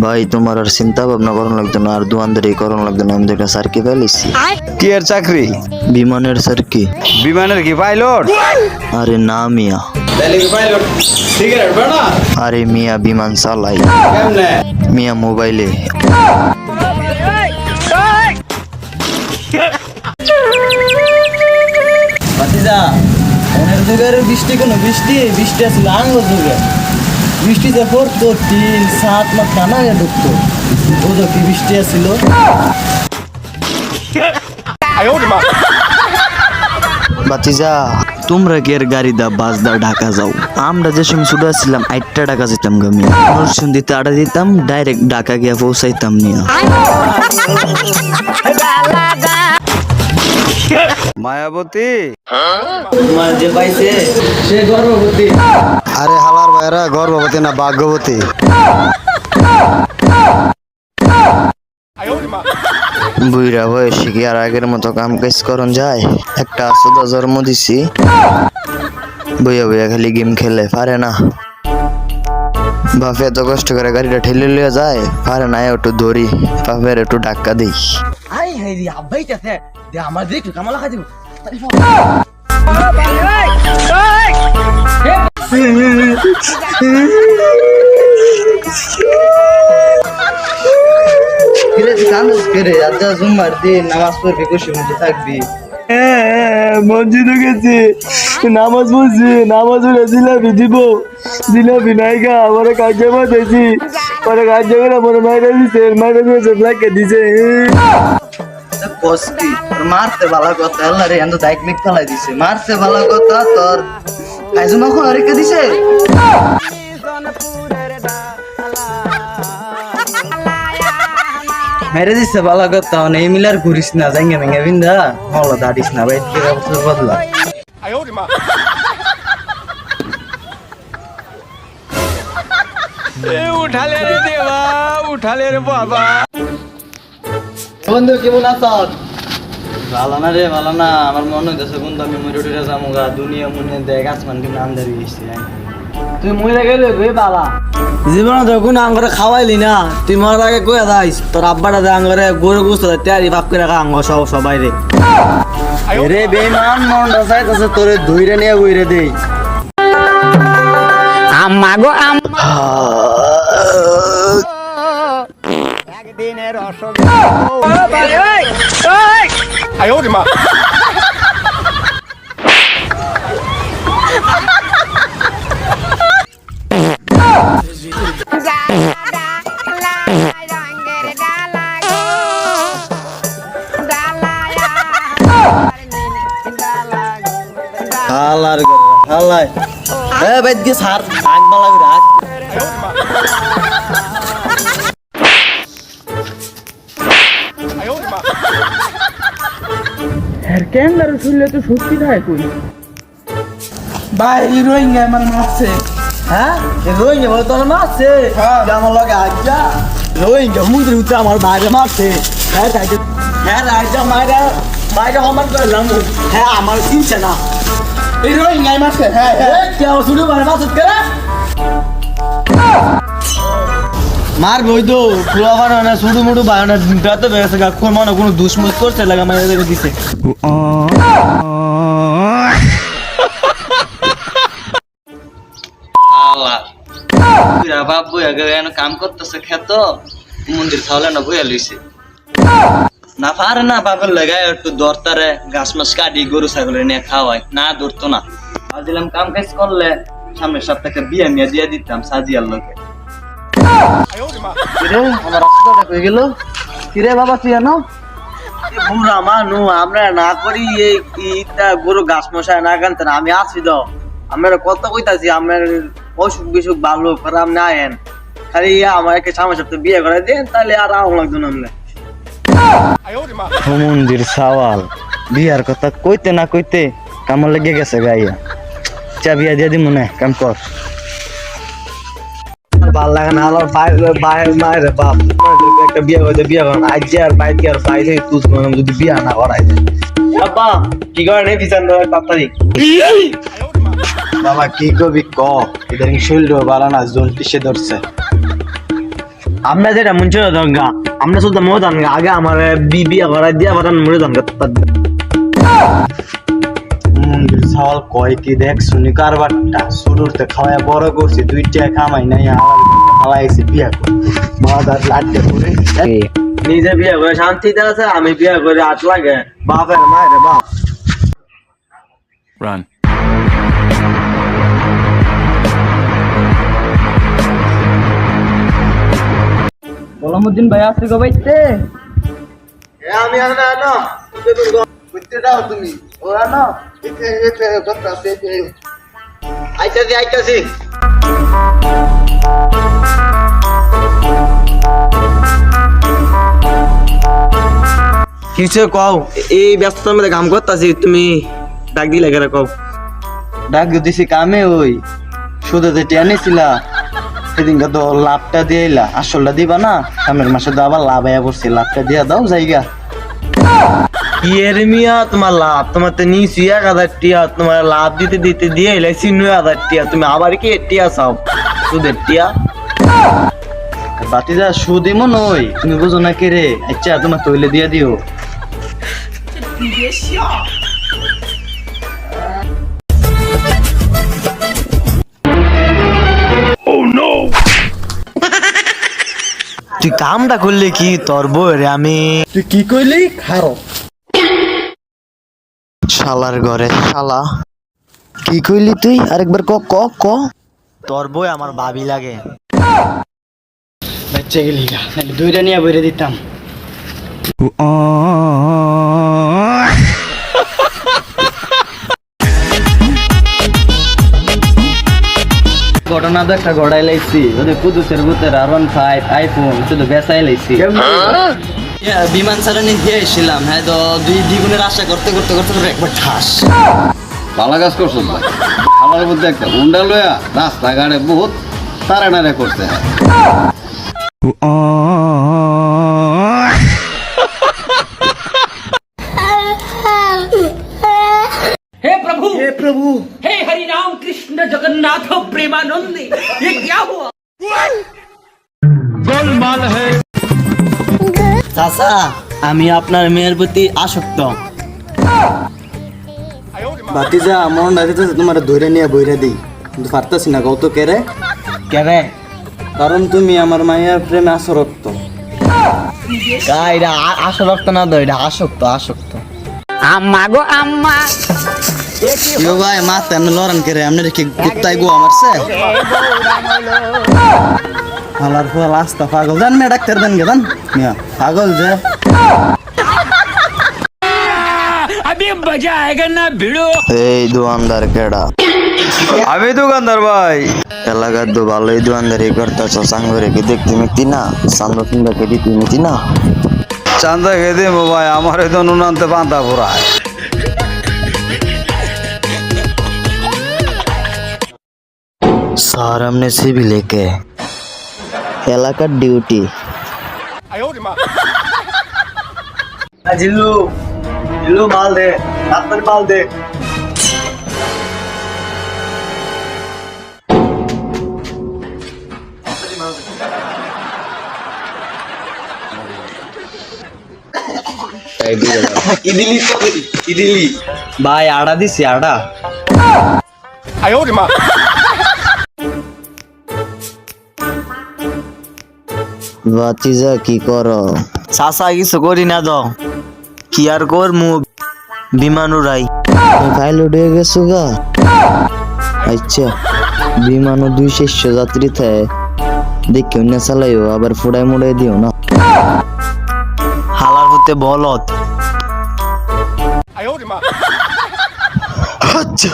ভাই তোমার আর চিন্তা ভাবনা করানো লাগতো না, আর দোয়ানদারি করানো লাগতো না। আমি তো একটা সার্কি পাইছি। কি এর চাকরি? বিমানের সার্কি। বিমানের কি পাইলট? আরে না মিয়া, পাইলট সিগারেট বানা আরে মিয়া বিমান চালাই কেমনে? মিয়া মোবাইলে। ভাতিজা অনেক যুগের বৃষ্টি কোনো বৃষ্টি আসছিল আঙ্গুর যুগে বৃষ্টিতে পড়তো 3-7 মাস কানা হয়ে ঢুকতো বুঝো কি বৃষ্টি আসছিল। বাতিজা তোমরা কি এর গাড়ি দা বাস দা ঢাকা যাও? আমরা যে সময় ছোট ছিলাম 8টা টাকা যেতাম গামি, নরসিংদীতে আড়া দিতাম, ডাইরেক্ট ঢাকা গিয়া পৌঁছাইতাম নিয়া। মায়াবতী তোমার যে পাইছে সে গর্ভবতী। আরে হালার ভাইরা গর্ভবতী না ভাগ্যবতী। বুইরা বয়সে কি আর আগের মতো কাম কাজ করন যায়? একটা সুদা জন্ম দিছি, বইয়া বইয়া খালি গেম খেলে, পারে না। বাপে এত কষ্ট করে গাড়িটা ঠেলে লিয়ে যায়, পারে না। একটু ধরি বাপের একটু ধাক্কা দিই। আই হাই রে আব্বাইটাছে দে আমার দিকে একটু কামলা খাই দিব। কিরে কান্দস করে আজ জুম্মার দিন নামাজ পড়বি খুশি মতো থাকবি। মসজিদে গেছি, নামাজ পড়ছি, নামাজ পড়ে জিলাপি দিব, জিলাপি নাইগা আমার কাজে বাঁধেছি, পরে কাজে করে মনে মাইরা দিছে, মাইরা দিয়েছে ব্ল্যাকে দিছে। কষ্টি তোর মারতে ভালো কথা আল্লাহ রে এত দায়িত্ব মিক ফেলাই দিছে, মারতে ভালো কথা তোর কাজমা কোন রেখে দিছে। মেরে দিছে ভালো কথা এই মিলার ঘুরিস না জাঙ্গে ভেঙে বিন্দা হলো দাঁড়িস না ভাই কি ব্যবস্থা বদলা। উঠালে রে দেবা, উঠালে রে বাবা। বন্ধু কেমন আছ? ভালো না রে ভালো না, আমার মনে হইতেছে বন্ধু আমি ময়ূরটিরা যামুগা দুনিয়া মনে দেখ আসমান কিন্তু আন্দারি গেছি। তুই মরে গেলে বে বালা জীবনে তো কোনো আঙ্গরে খাওয়াইলি না, তুই মরার আগে কয়ে দাইস তোর আব্বাটা দে আঙ্গরে গরু গোস্ত তেয়ারি ভাব করে রাখা আঙ্গ সবাই রে। রে বেমান মনটা চাইতেছে তোরে ধুইরে নিয়ে বইরে দেই। আম্মা গো আম্মা একদিনের অসুখ। আয় ওরে মা। হালার হালাই এ বাইদ গে সার আগ বালা করে আগ। ক্যান্ডার শুনলে তো সত্যি থাকে কই ভাই রোহিঙ্গা আমার মারছে। হ্যাঁ রোহিঙ্গা বলে তোর মারছে আমার লগে আজ্ঞা রোহিঙ্গা সমুদ্রের উঠে আমার বাইরে মারছে। হ্যাঁ তাই হ্যাঁ রাজা মায়েরা বাইরে আমার করলাম। হ্যাঁ আমার চিনছে না এই রোহিঙ্গাই মারছে। হ্যাঁ হ্যাঁ কেউ শুরু করে মাসুদ করে মার বই তো পুরা বানানো শুধু মুড়ু বানানো তো বেড়েছে কোন মনে কোনো দুশ্মন করছে লাগা মায়ের দিছে। বাপ বইয়া কাম করতেছে খেত মন্দির খাওয়ালে না বইয়া লইছে না পারে না বাপের লেগায় একটু দরতারে ঘাস মাস কাটি গরু ছাগলের নিয়ে খাওয়াই না ধরতো না। ভাবছিলাম কাম কাজ করলে সামনের সপ্তাহে বিয়ে নিয়ে দিয়ে দিতাম সাজিয়ার লোকে। আমার রাস্তাটা হয়ে গেল কিরে বাবা তুই জানো আমরা না করি এইটা গরু ঘাস মশাই না গানতে না আমি আছি তো আমরা কত কইতাছি আমার অসুখ বিসুখ ভালো খারাপ না আয়েন খালি আমার একটা সামনের সপ্তাহে বিয়ে করে দেন তাহলে আর আম লাগতো না। মন্দির সাওয়াল বিয়ার কথা কইতে না কইতে কামর লেগে গেছে গাইয়া। চা বিয়া দিয়ে দিমু না, কাম কর। ভাল লাগে না আলোর মায়ের বাপ একটা বিয়ে করতে বিয়ে করেন আজ আর বাইরে আর বাইরে তুই যদি বিয়ে না করাই আব্বা কি করে বিচার তাড়াতাড়ি বাবা কি কবি ক ইদানিং শরীর ভালো না জোন কিসে ধরছে আমরা যেটা মন ছিল দঙ্গা আমরা শুধু মো দঙ্গা আগে আমার বিবি আবার দিয়া আবার মরে দঙ্গা মন্দির সওয়াল কয় কি দেখ শুনি কারবারটা শুরুতে খাওয়া বড় করছি দুইটা কামাই নাই হালাইছি বিয়া করে বাদার লাড্ডে করে নিজে বিয়ে করে শান্তিতে আছে আমি বিয়ে করে আট লাগে বাপের মায়ের বাপ Run. গোলামউদ্দিন ভাই আসছে গো বাইতে আমি আনা আনো বুঝতে দাও তুমি ও আনো এতে কথা আছে আইতাছি কিছু কও এই ব্যস্ততার মধ্যে কাম করতেছি তুমি ডাক দিলে কেন কও ডাক দিছি কামে ওই শুধু যে টেনেছিলা সেদিনকে তো লাভটা দিয়ে এলা আসলটা দিবা না সামনের মাসে তো আবার লাভ আয়া পড়ছে লাভটা দিয়া দাও জায়গা ইয়ের মিয়া তোমার লাভ তোমার তো নিছি 1000 টিয়া তোমার লাভ দিতে দিতে দিয়ে এলাইছি 9000 টিয়া তুমি আবার কি টিয়া চাও সুদের টিয়া বাতিজা সুদি মন ওই তুমি বুঝো না কে রে আচ্ছা তোমার তৈলে দিয়া দিও তুই কামটা করলে কি তোর বই রে আমি তুই কি কইলি খারো শালার ঘরে শালা কি কইলি তুই আরেকবার ক ক ক তোর বই আমার ভাবি লাগে বাচ্চা গেলি না দুইটা নিয়ে বইরে দিতাম ঘটনা তো একটা গড়াই লাইছি ওদের কুদুসের ভূতের R15 আইফোন শুধু বেসাই লাইছি বিমান ছাড়ানি দিয়েছিলাম হ্যাঁ তো দ্বিগুণের আশা করতে করতে করতে একবার ঠাস ভালো কাজ করছো ভাই আমার মধ্যে একটা হুন্ডা লয়া রাস্তাঘাটে বহুত তাড়ানাড়ি করতে হয় हे प्रभु हे हरि राम कृष्ण जगन्नाथ प्रेमानंद ये क्या हुआ চাচা আমি আপনার মেয়ের প্রতি আসক্ত বাতিজা মন রাখতেছে তোমার ধরে নিয়ে বইরে দিই কিন্তু পারতাছি না কত কেরে কেরে কারণ তুমি আমার মায়ের প্রেমে আসরক্ত এটা আসক্ত না তো এটা আসক্ত আসক্ত अम्मा गो अम्मा ইয়ো ভাই মাথা এমনি লড়ান কেরে এমনি রেখে কুত্তাই গো আমার সে হালার ফল আস্তা পাগল জান মে ডাক্তার দেন গে জান মিয়া পাগল যে अभी मजा आएगा ना भिड़ो এই দোয়ানদার কেডা আমি দোকানদার ভাই এলাকার তো ভালোই দোয়ানদারি করতেছ সাঙ্গরে কি দেখতে মিতি না সান্দা সুন্দর কে দিতে মিতি না চান্দা খেয়ে দেবো ভাই আমার এই তো নুন আনতে বাঁধা পুরায় স্যার আমনে সিভিলে কে এলাকার ডিউটি জিল্লু জিল্লু মাল দে আপনার মাল দে কি দিলি তো দিলি কি দিলি ভাই আড়া দিছি আড়া বাতিজা কি করো চাচা কিছু করি না তো কি আর কর মু বিমান উড়াই ফাইল উঠে গেছো গা আচ্ছা বিমানও 200 যাত্রী থাকে দেখে অন্য চালাইও আবার ফুড়াই মুড়াই দিও না হালার হতে বলত আচ্ছা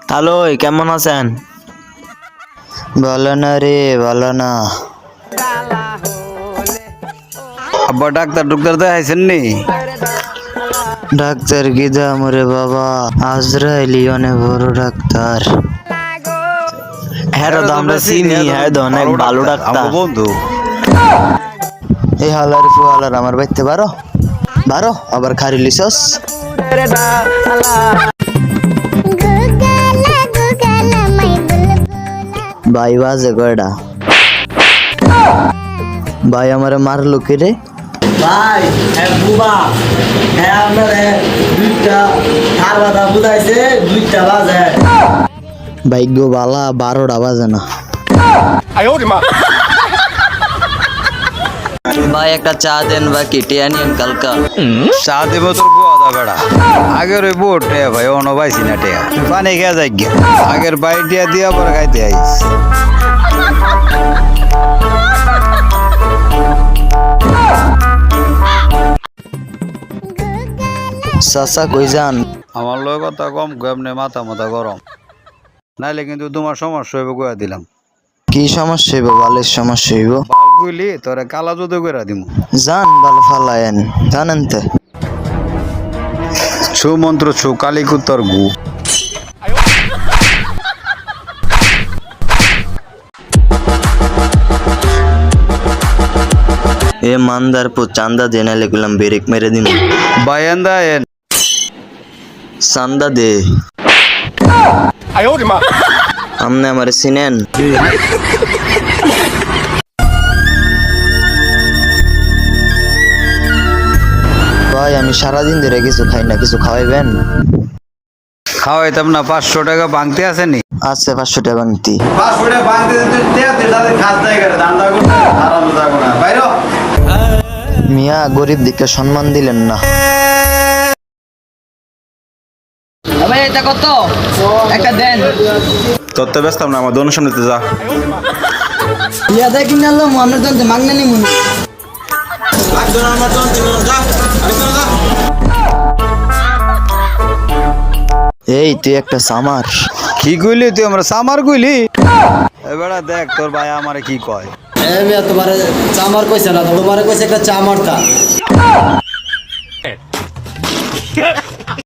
হ্যালো কেমন আছেন ভালো না রে ভালো না আব্বা ডাক্তার দেখাইছেন নি ডাক্তার কি দাম রে বাবা আজরাইলি অনেক বড় ডাক্তার হ্যাঁ তো আমরা চিনি হ্যাঁ তো অনেক ভালো ডাক্তার আমার বন্ধু এই হালার ফুয়ালার আমার বাইতে বারো বারো আবার খারি লিসস ভাই বাজে কয়টা ভাই আমারে মারলো কে রে ভাই হ্যাঁ বুবা হ্যাঁ আপনার দুইটা ধার বাধা বুঝাইছে 2টা বাজে ভাগ্য বালা 12টা বাজে না ভাই একটা চা দেন বাকি টিয়া নিয়েন কালকা চা দেব তোর বুয়া বেড়া আগের ওই বউ টেয়া ভাই অন পাইছি না টেয়া পানি খেয়া যাই গিয়া আগের বাই টিয়া দিয়া পরে খাইতে আইস চাচা কই যান আমার লোক কথা কম গেমনে মাথা মাথা গরম নাইলে কিন্তু তোমার সমস্যা হইব কইয়া দিলাম কি সমস্যা হইব বালের সমস্যা হইব বাল কইলি তোরে কালা জুতো কইরা দিমু যান বাল ফালায়েন জানেন তে ছু মন্ত্র ছু কালী কুত্তর গু এ মানদার পো চান্দা দেনা লেগুলাম ব্রেক মেরে দিন বায়ান্দা এন চান্দা দে আমনে আমারে চিনেন ভাই আমি সারাদিন ধরে কিছু খাই না কিছু খাওয়াইবেন খাওয়াইতাম না 500 টাকা ভাঙতে আসেনি আছে 500 টাকা বাংতি 500 টাকা ভাঙতে দিতে তাদের খাস নাই করে দান্দা করতে আরাম যাবো না বাইরো মিয়া গরিব দিকে সম্মান দিলেন না ভাই এটা কত একটা দেন তোর তো ব্যস্ত না আমার দোনো সামনেতে যা ইয়া দেখ কিনালো আমরা তো মাগনা নি মুনি এই তুই একটা সামার কি কইলি তুই আমরা সামার কইলি এবারে দেখ তোর ভাই আমারে কি কয় এ মিয়া তোমারে চামার কইছে না তোমারে কইছে একটা চামারটা